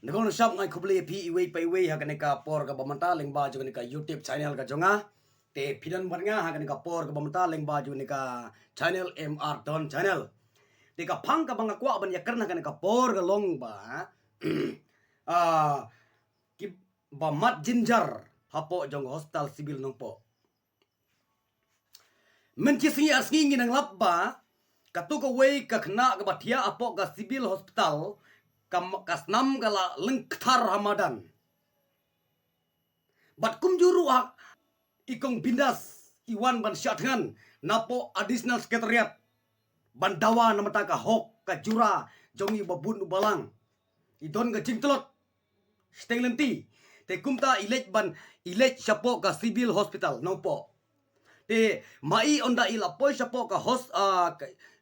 Ngon shop ngai khubli pi iwe pa iwe ha ka por ka bamanta lengba jo ka YouTube channel ka jonga te pidan barnga ha ka por ka bamanta lengba jo ka channel MR Don channel te ka phang ka banga kwa ban yakar ka por ka long ba ki ba mat ginger hapo jong hospital civil nong po men ki singi asngi ngi nang labba katu ka wei ka khna ka bathia apo ka civil hospital kam kasnam kala lengthar Ramadan bat kum juru ikong bindas iwan ban syatngan napo additional secretariat bandawa namata ka hok ka jura jongi babun balang idon ka jingtlot stenglenti te kumta ilej sapo ka civil hospital nopo te mai onda ila poi sapo ka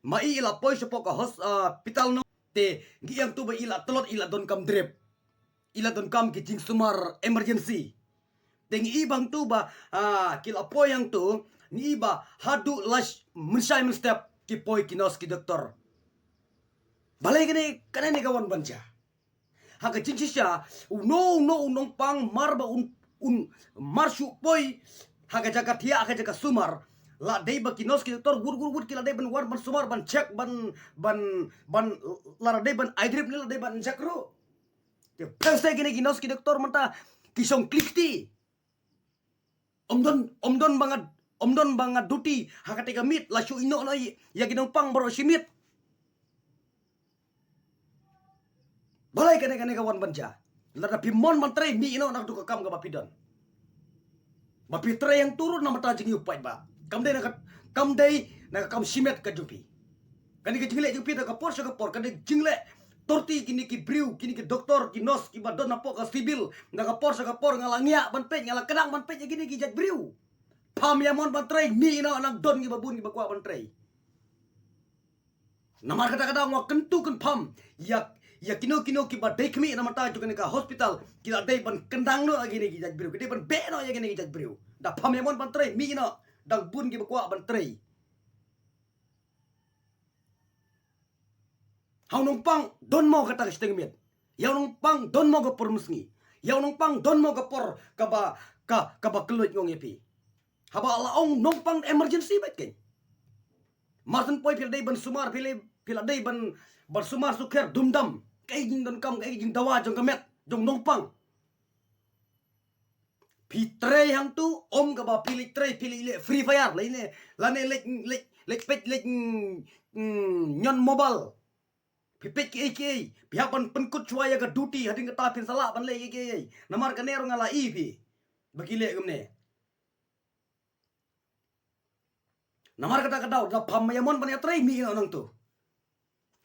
mai ila poi sapo ka hospital no te giang tu ba ila telot ila don kam drip ila don kam ki jing sumar emergency teng ibang tu ba kila poi yang tu ni ba hadu lash mensai step ki poi kinos ki doktor balai kene ni kawan banca haka jing sisya no unong pang marba un marshu poi haka jaka thia haka jaka sumar la dei ba kinos ki doktor gur kila dei ban war ban sumar ban check ban la dei ban idrip ni la dei ban jakro te pelse gini kinos ki doktor mata kisong klikti omdon bangat duty haka tega mit la shu ino na ya ginong pang baro simit balai kene kawan banca la pimon mantre mi ino nak du kam ga bapidon bapitre yang turun na mata jingi upai ba kam dei na kam simet ka jupi kani ke jingle jupi na ka por kani jingle torti kini ki briu kini ki doktor ki nos ki badon na po ka civil na ka por ngalangia ban pe ngala kenang ban pe gini ki jat briu pam ya mon ban trai mi ino anak don ki babun ki bakwa ban trai namar kata ngwa kentu ken pam ya kino ki ba dei kmi na mata juga ka hospital kila dei ban kendang no gini ki jat briu ki dei ban be no ya gini ki jat briu da pam ya mon ban trai mi ino dang bun ki bakwa ban trai hau nong pang don mo kata steng miet yau nong pang don mo ga por musngi yau nong pang don mo ga por ka ba kelut ngong epi haba laong nong pang emergency bet ken marsen poi pil dei ban sumar pil dei ban sumar sukher dumdam kai jing don kam kai jing dawa jong kamet jong nong pang pitre yang tu om ka ba pilih le free fire lane lek pet lek nyon mobile pipet ki pihak ban penkut cuaya ka duty hading ka tapin salah ban le ki namar ka nero ngala ipi bagile gumne namar kata daw da pamayamon ban yatray mi nang tu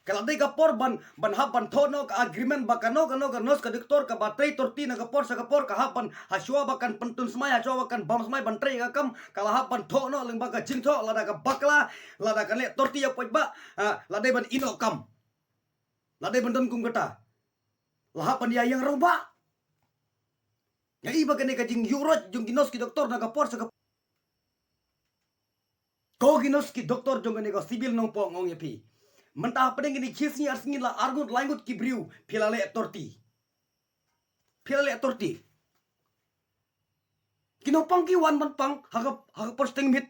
kala dei ka por ban hap ban thono ka agreement bakano ka nos ka doktor ka batray torti na ka por sa ka por ka hap ban haswa bakan pentun smai haswa bakan bam smai ban tray ka kam kala hap ban thono leng baka jingtho lada ka bakla lada ka le torti ya poj ba lada ban ino kam lada ban don kum kata lahap ban ya yang roba ya iba kene ka jing yurot jung ginos ki doktor na ka por sa ka ko ginos ki doktor jong kene ka civil nong po ngong yepi mentah pedeng ini kisni arsni la argut langut ki briu pilale torti kino pang ki wan ban pang haga posteng mit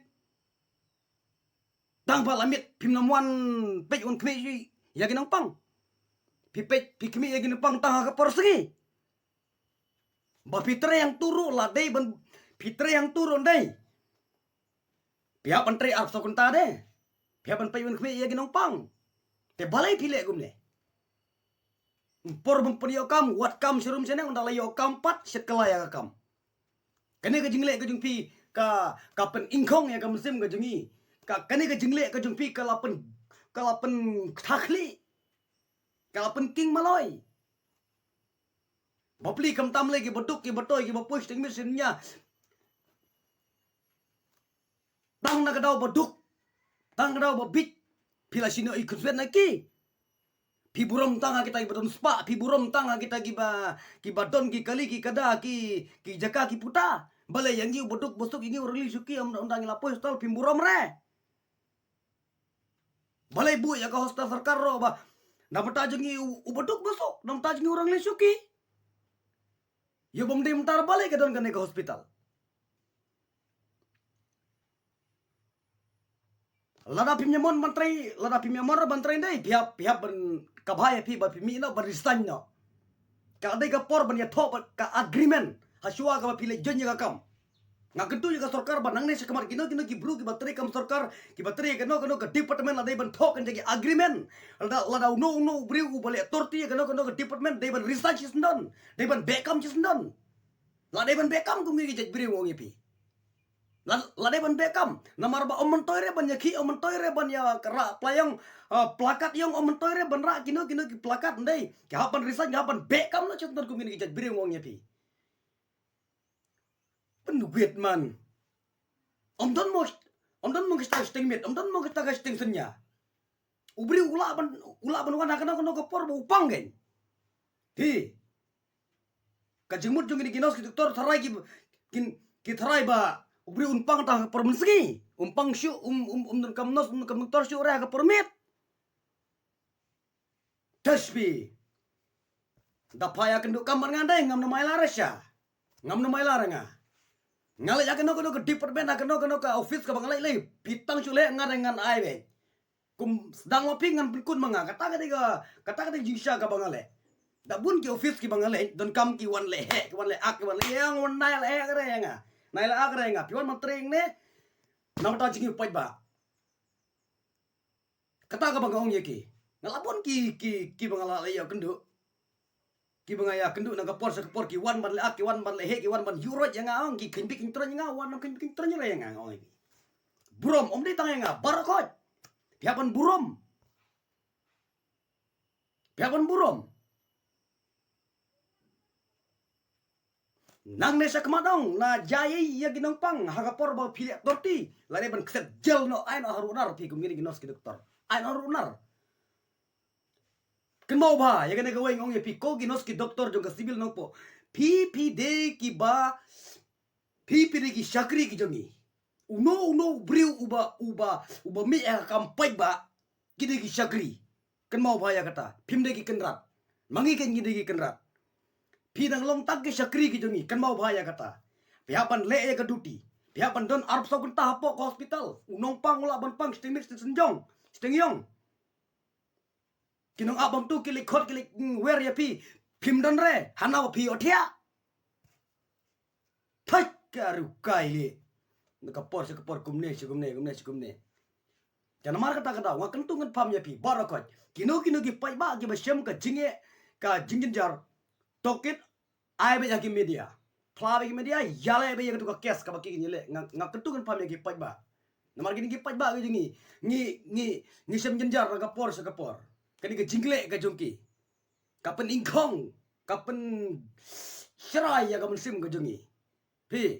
tang pa lamit pim namwan pej on kme ya ginong pang pikmi ya ginong pang tang haga porsengi ba fitre yang turu la dei ban fitre yang turun dei pihak menteri arf sokunta de pihak ban payun kme ya ginong pang te balai pile gumne por bang prio kam wat kam serum sene undala yo kam pat set kelaya kam kene ka jingle ka jungpi ka pen ingkong ya kam sim ka jungi kene ka jingle ka jungpi ka lapen thakli ka lapen king maloi bapli kam tam lagi beduk ki betoy ki bapush ting mesinnya tang na kadaw beduk tang kadaw babit pila sino ikut na ki pi burom tanga kita ibadon spa pi burom tanga kita giba don ki kali ki kada ki jaka ki puta balai yang giu beduk bosuk ingi urli suki undang lapo hostel pi burom re balai bu ya ka hostel sarkar ro ba namata jengi ubeduk bosuk namata jengi orang le suki Yo bom di mentar balik ke don ke hospital. Lada pimnya mon menteri, lada pimnya mon menteri dai pihak ben kabaya pi ba pimi no berisan no. Ka dai ka por ban ya thop ka agreement hasua ka pile jonnya ka kam. Ngakentu juga sarkar banang ne sekamar kino ki bru ki bateri kam sarkar ki bateri kano ke department la dai ban thok kan jagi agreement. Lada no bri u bale torti kano ke department dai ban research sendon. Dai ban bekam sendon. La dai ban bekam ku ngi jej bri wong pi. La dai ban bekam namar ba om mentoire ban yaki om mentoire ban ya kera playong plakat yang om mentoire ban ra kino ki plakat ndai ki hapan research hapan bekam no sendon ku ngi jej bri wong pi. Penuit man. Om don mo kita sting mit, om don mo kita sting senya. Ubri ula ban wana kana ko por upang gen. Hi. Kajimut jong ni ginos ki doktor tharai ki tharai ba ubri unpang ta por mensgi. Umpang syu don kamnos kam doktor syu ra ka permit. Tasbi. Dapaya kenduk kamar ngandai ngam na maila rasya. Ngam na maila nga. Ngalai ya keno ke department keno ke office ka bangalai lai pitang chule ngarengan ai be kum sedang ngopi ngan pikun manga kata kata jisha ka bangalai da bun ki office ki bangalai don kam ki wan le he ki wan le ak ki wan le yang wan nai le kare nga nai le ak re nga piwan matring ne nam ta jingi pai ba kata ka bangong ye ki ngalapon ki bangalai ya kendu ki bangaya kendu na kapor sa kapor ki wan ban le ak ki wan ban le he ki wan ban euro yang ang ki kin bikin tron nga wan kin bikin tron nga ong iki burom om di tang nga barakot piapan burom nang ne sa kamadong na jayi ya ginong pang hagapor ba pili torti lare ban kset gel no ay no harunar pi kumiri ginos ki doktor ay no harunar Ken mau ba ya kena gawin ong ya piko ginos ki doktor jong ka sibil no po pi de ki ba pi de ki shakri ki jongi uno briu uba mi ya kampai ba kide ki shakri ken mau ba ya kata pim de ki kenrat mangi ken kide ki kenrat pi dang long tak ki shakri ki jongi ken mau ba ya kata pihapan le ya ka duty pihapan don arp so kun tahapo ko hospital unong pang ula ban pang sting senjong sting yong kinong abam tu kilik khot kilik wer ya pi phim don re hana pi othia thai karu kai le nakapor se kapor kumne jana mar kata wa kentungan pam ya pi barakot kino ki pai ba ki basem ka jinge ka jingjin jar tokit ai be ya ki media pla be ki media yale be ya ka kes ka ba ki nyele nga kentungan pam ya ki pai ba namar gini ki pai ba ki jingi ni sem jinjar ka kapor se kapor kani ke jingle ke jongki kapen ingkong kapen serai ya kapen sim ke jongi pi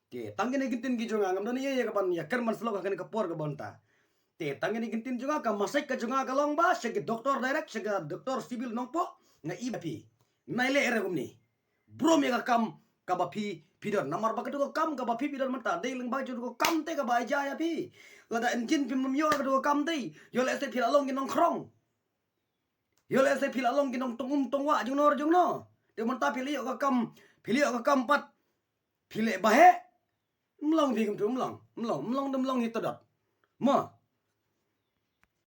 te tangene gintin gi jonga ngam doni ye kapan ya kerman slok kani kapor ke bonta te tangene gintin jonga ka masek ke jonga ka long ba sege doktor direct sege doktor sibil nongpo nga ibapi naile ere gumni brom ya kam ka ba pi pidon namar ba kedu kam ka ba pi pidon mata de leng ba ju ko kam te ka ba ja ya pi lada engine pim yo kedu kam te yo le se pila long ginong krong yo le se pila long ginong tongwa jung no de monta pili ka kam pat pili bahe mlong vi kum mlong hitodot mo